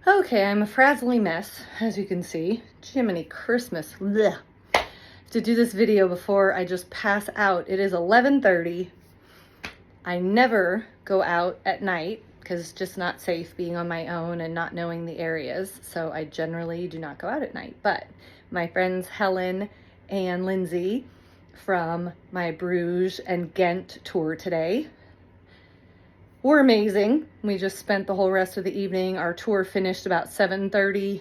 Okay, I'm a frazzly mess, as you can see. Jiminy Christmas. Blech. To do this video before I just pass out. It is 11:30. I never go out at night because it's just not safe being on my own and not knowing the areas. So I generally do not go out at night. But my friends Helen and Lindsay from my Bruges and Ghent tour today were amazing. We just spent the whole rest of the evening. Our tour finished about 7:30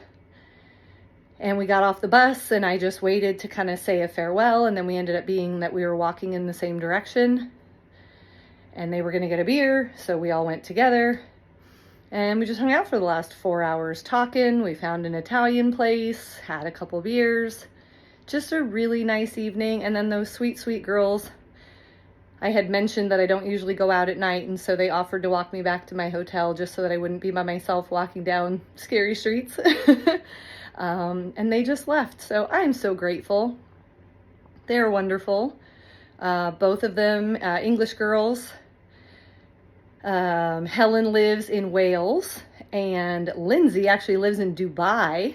and we got off the bus and I just waited to kind of say a farewell, and then we ended up being that we were walking in the same direction and they were going to get a beer, so we all went together and we just hung out for the last 4 hours talking. We found an Italian place, had a couple beers, just a really nice evening. And then those sweet girls, I had mentioned that I don't usually go out at night, and so they offered to walk me back to my hotel just so that I wouldn't be by myself walking down scary streets. And they just left. So I'm so grateful. They're wonderful. Both of them, English girls. Helen lives in Wales and Lindsay actually lives in Dubai.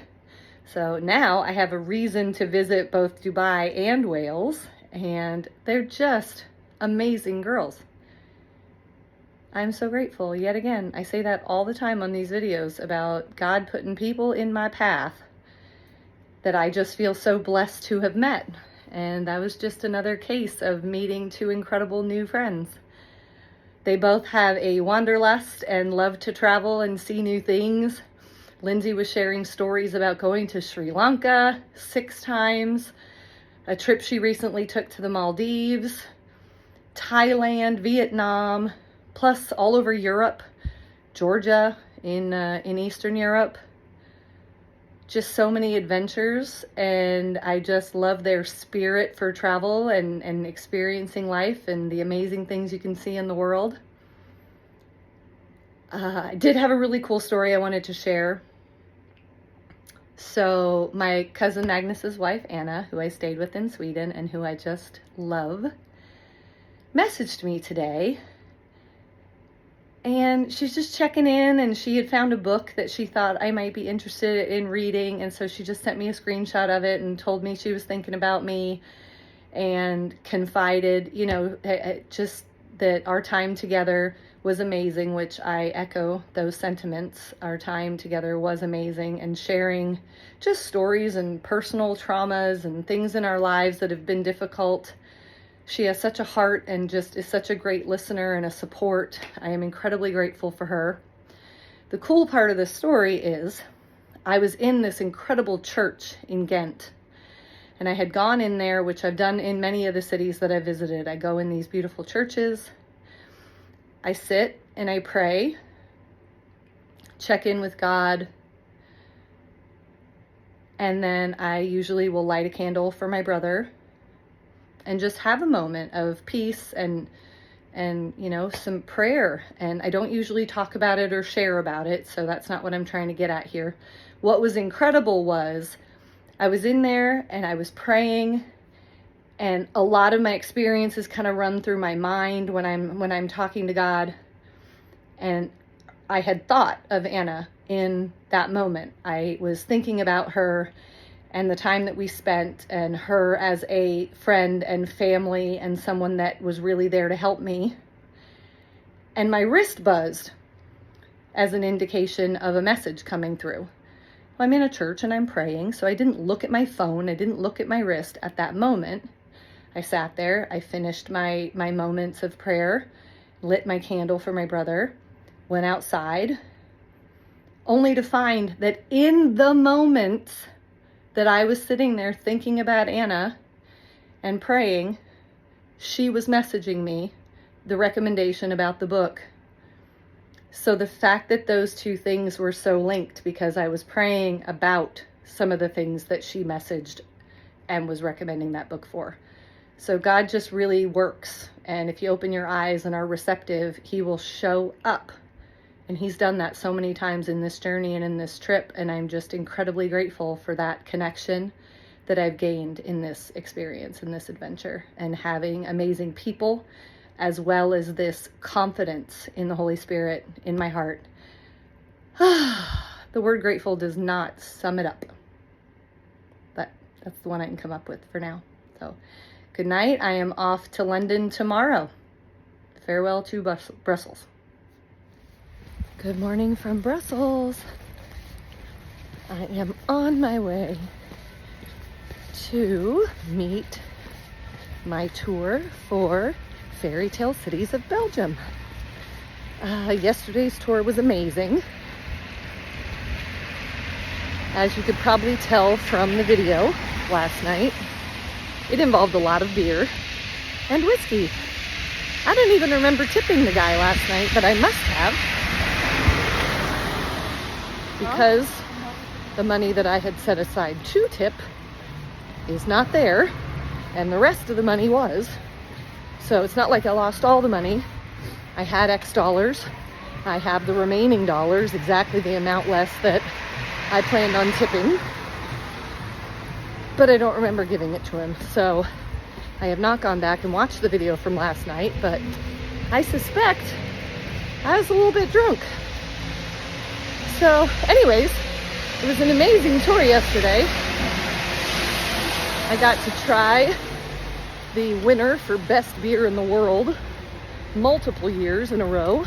So now I have a reason to visit both Dubai and Wales, and they're just amazing girls. I'm so grateful yet again. I say that all the time on these videos about God putting people in my path that I just feel so blessed to have met. And that was just another case of meeting two incredible new friends. They both have a wanderlust and love to travel and see new things. Lindsay was sharing stories about going to Sri Lanka 6 times, a trip she recently took to the Maldives, Thailand, Vietnam, plus all over Europe, Georgia in Eastern Europe. Just so many adventures, and I just love their spirit for travel and experiencing life and the amazing things you can see in the world. I did have a really cool story I wanted to share. So my cousin Magnus's wife, Anna, who I stayed with in Sweden and who I just love, messaged me today, and she's just checking in, and she had found a book that she thought I might be interested in reading, and so she just sent me a screenshot of it and told me she was thinking about me and confided, just that our time together was amazing, which I echo those sentiments. Our time together was amazing, and sharing just stories and personal traumas and things in our lives that have been difficult. She has such a heart and just is such a great listener and a support. I am incredibly grateful for her. The cool part of this story is I was in this incredible church in Ghent, and I had gone in there, which I've done in many of the cities that I visited. I go in these beautiful churches. I sit and I pray, check in with God, and then I usually will light a candle for my brother and just have a moment of peace and some prayer. And I don't usually talk about it or share about it, so that's not what I'm trying to get at here. What was incredible was I was in there and I was praying, and a lot of my experiences kind of run through my mind when I'm talking to God. And I had thought of Anna in that moment. I was thinking about her and the time that we spent, and her as a friend and family and someone that was really there to help me. And my wrist buzzed as an indication of a message coming through. Well, I'm in a church and I'm praying, so I didn't look at my phone. I didn't look at my wrist at that moment. I sat there, I finished my moments of prayer, lit my candle for my brother, went outside, only to find that in the moment that I was sitting there thinking about Anna and praying, she was messaging me the recommendation about the book. So the fact that those two things were so linked, because I was praying about some of the things that she messaged and was recommending that book for. So God just really works. And if you open your eyes and are receptive, he will show up. And he's done that so many times in this journey and in this trip. And I'm just incredibly grateful for that connection that I've gained in this experience, in this adventure, and having amazing people, as well as this confidence in the Holy Spirit in my heart. The word grateful does not sum it up, but that's the one I can come up with for now. So good night. I am off to London tomorrow. Farewell to Brussels. Good morning from Brussels. I am on my way to meet my tour for Fairytale Cities of Belgium. Yesterday's tour was amazing. As you could probably tell from the video last night, it involved a lot of beer and whiskey. I don't even remember tipping the guy last night, but I must have, because the money that I had set aside to tip is not there, and the rest of the money was. So it's not like I lost all the money. I had X dollars. I have the remaining dollars, exactly the amount less that I planned on tipping, but I don't remember giving it to him. So I have not gone back and watched the video from last night, but I suspect I was a little bit drunk. So anyways, it was an amazing tour yesterday. I got to try the winner for best beer in the world multiple years in a row.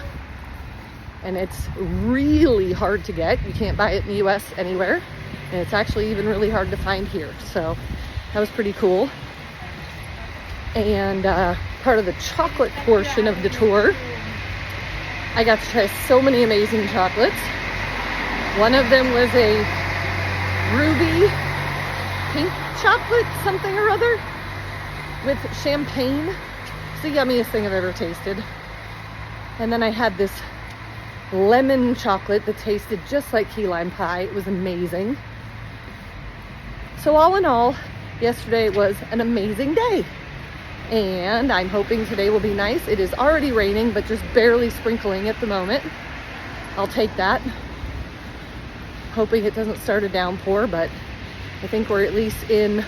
And it's really hard to get. You can't buy it in the US anywhere. And it's actually even really hard to find here. So that was pretty cool. And part of the chocolate portion of the tour, I got to try so many amazing chocolates. One of them was a ruby pink chocolate, something or other, with champagne. It's the yummiest thing I've ever tasted. And then I had this lemon chocolate that tasted just like key lime pie. It was amazing. So all in all, yesterday was an amazing day. And I'm hoping today will be nice. It is already raining, but just barely sprinkling at the moment. I'll take that. Hoping it doesn't start a downpour, but I think we're at least in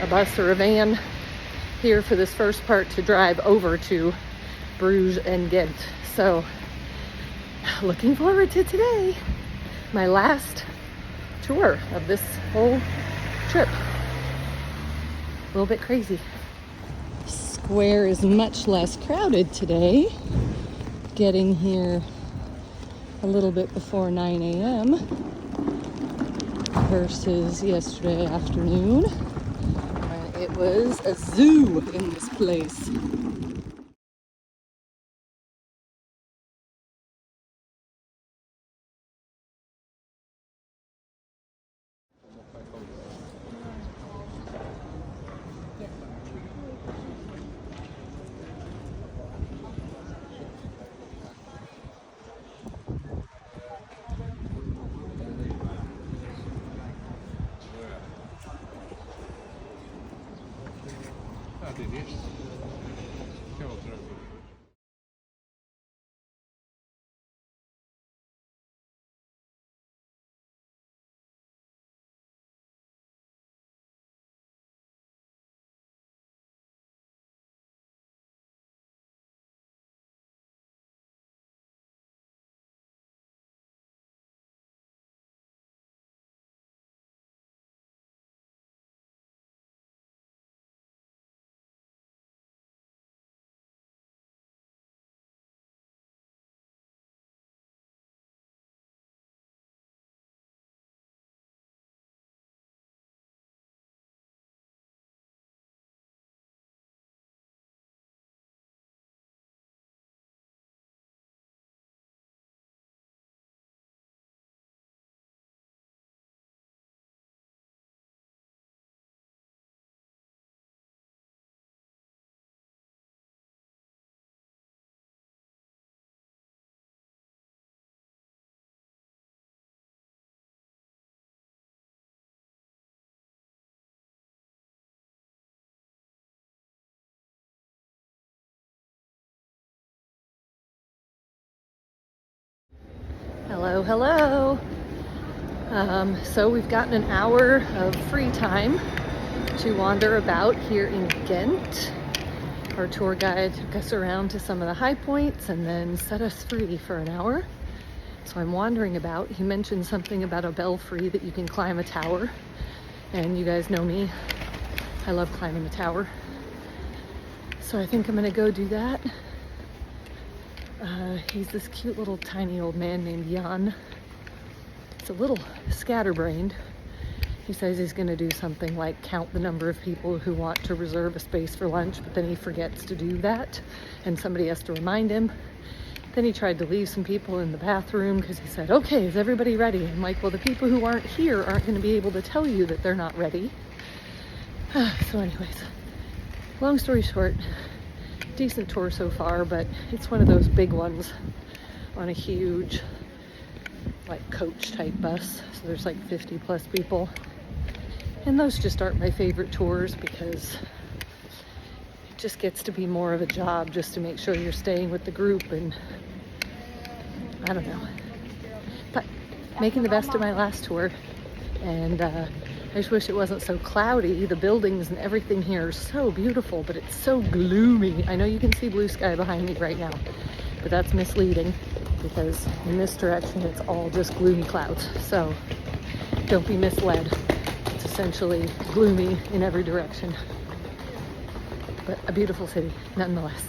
a bus or a van here for this first part to drive over to Bruges and Ghent. So looking forward to today. My last tour of this whole trip. A little bit crazy. Square is much less crowded today. Getting here a little bit before 9 a.m. versus yesterday afternoon when it was a zoo in this place. Hello, hello. So we've gotten an hour of free time to wander about here in Ghent. Our tour guide took us around to some of the high points and then set us free for an hour. So I'm wandering about. He mentioned something about a belfry that you can climb a tower. And you guys know me, I love climbing the tower. So I think I'm gonna go do that. He's this cute little tiny old man named Jan. It's a little scatterbrained. He says he's gonna do something like count the number of people who want to reserve a space for lunch, but then he forgets to do that, and somebody has to remind him. Then he tried to leave some people in the bathroom because he said, okay, is everybody ready? I'm like, well, the people who aren't here aren't gonna be able to tell you that they're not ready. So anyways, long story short, decent tour so far, but it's one of those big ones on a huge like coach type bus. So there's like 50 plus people. And those just aren't my favorite tours because it just gets to be more of a job just to make sure you're staying with the group, and I don't know. But making the best of my last tour, and I just wish it wasn't so cloudy. The buildings and everything here are so beautiful, but it's so gloomy. I know you can see blue sky behind me right now, but that's misleading because in this direction it's all just gloomy clouds. So don't be misled. It's essentially gloomy in every direction, but a beautiful city nonetheless.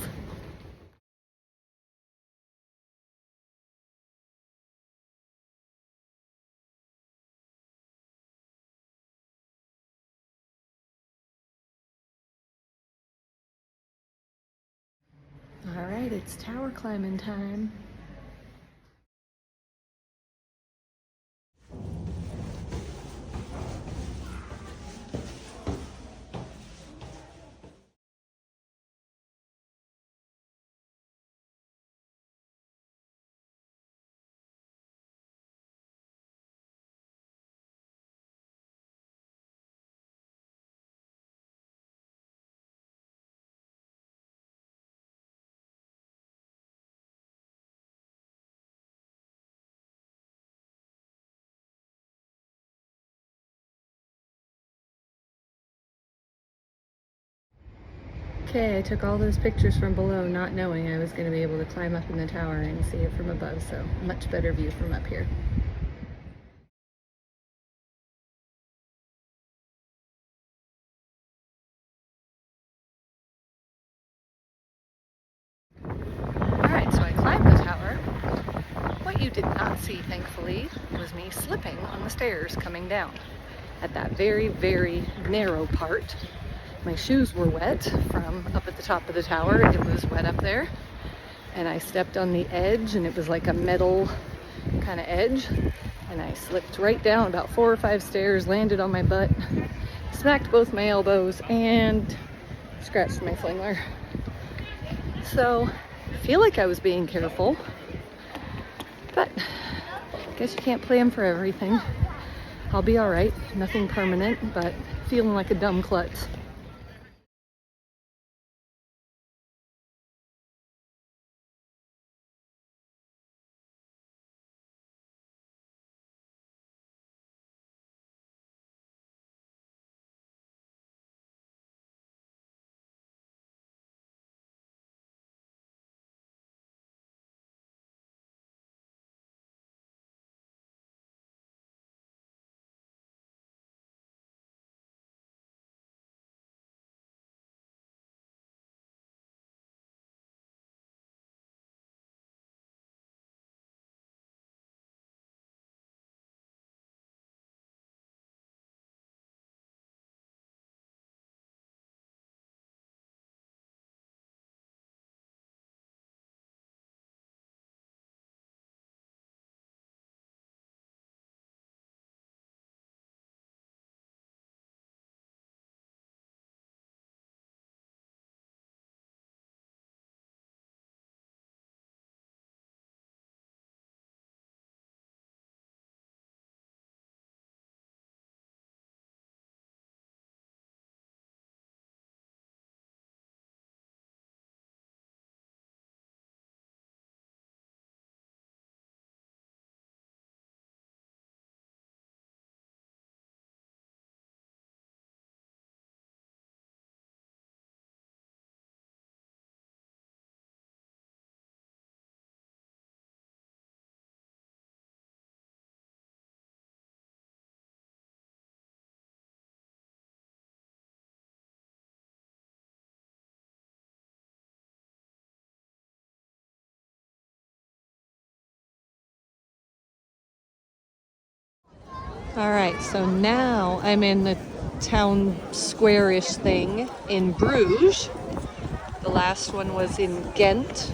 All right, it's tower climbing time. Okay, I took all those pictures from below not knowing I was going to be able to climb up in the tower and see it from above, so much better view from up here. Alright, so I climbed the tower. What you did not see, thankfully, was me slipping on the stairs coming down. At that very, very narrow part, my shoes were wet from up at the top of the tower. It was wet up there. And I stepped on the edge, and it was like a metal kind of edge. And I slipped right down about 4 or 5 stairs, landed on my butt, smacked both my elbows, and scratched my flingler. So I feel like I was being careful, but I guess you can't plan for everything. I'll be all right, nothing permanent, but feeling like a dumb klutz. All right, so now I'm in the town square-ish thing in Bruges. The last one was in Ghent.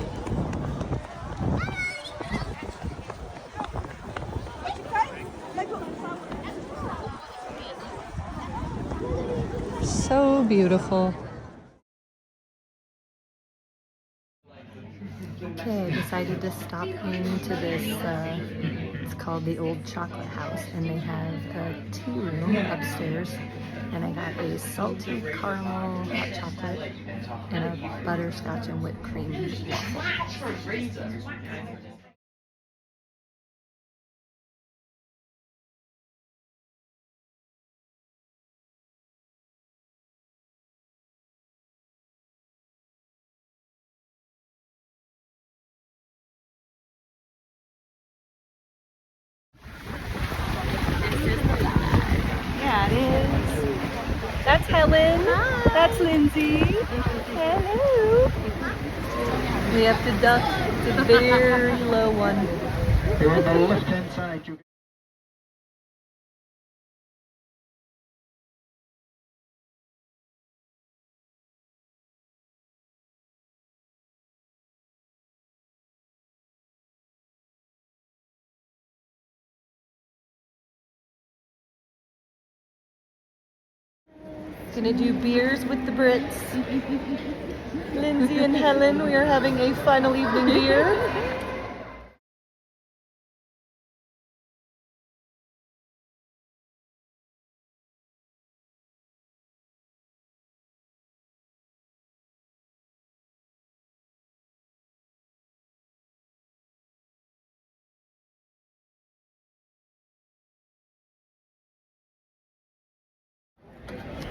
So beautiful. Okay, I decided to stop into this, it's called the Old Chocolate House, and they have a tea room upstairs, and I got a salty caramel hot chocolate and a butterscotch and whipped cream waffle. Yeah, it is. That's Helen. Hi. That's Lindsay. Hello. We have to duck to the very low one. You're on the left-hand side. Gonna do beers with the Brits. Lindsay and Helen, we are having a final evening beer.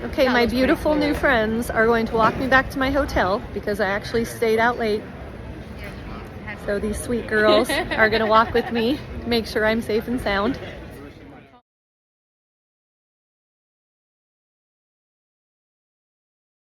Okay, my beautiful new friends are going to walk me back to my hotel because I actually stayed out late. So these sweet girls are going to walk with me, make sure I'm safe and sound.